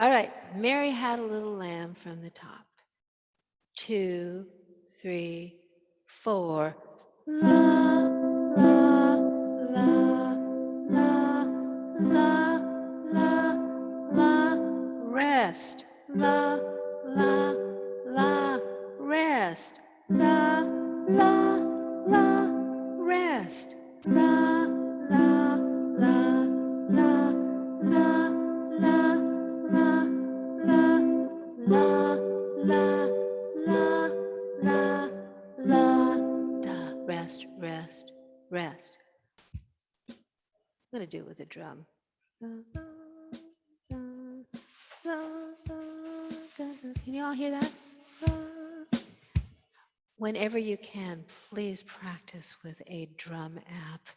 All right, Mary Had a Little Lamb from the top. 2, 3, 4. La, la, la, la, la, la, la, rest. La, la, la, rest. La, la, la, rest. La, la, la, la, la, la, la, la, la, la, la, la, la, da. Rest, rest, rest. I'm going to do it with a drum. Can you all hear that? Whenever you can, please practice with a drum app.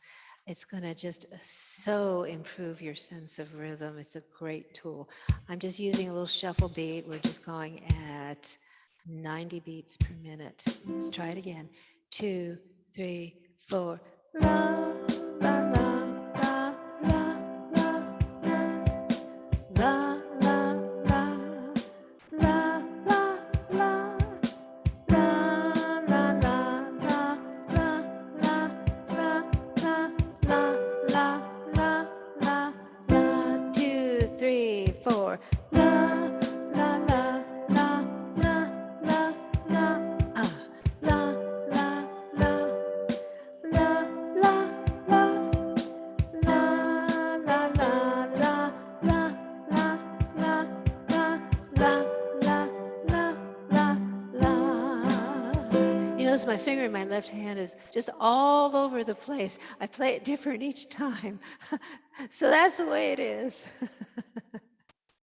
It's going to just so improve your sense of rhythm. It's a great tool. I'm just using a little shuffle beat. We're just going at 90 beats per minute. Let's try it again. 2, 3, 4. La, la, la, la, la, la, la, la, la, la, la, la, la. Notice my finger in my left hand is just all over the place. I play it different each time. So that's the way it is.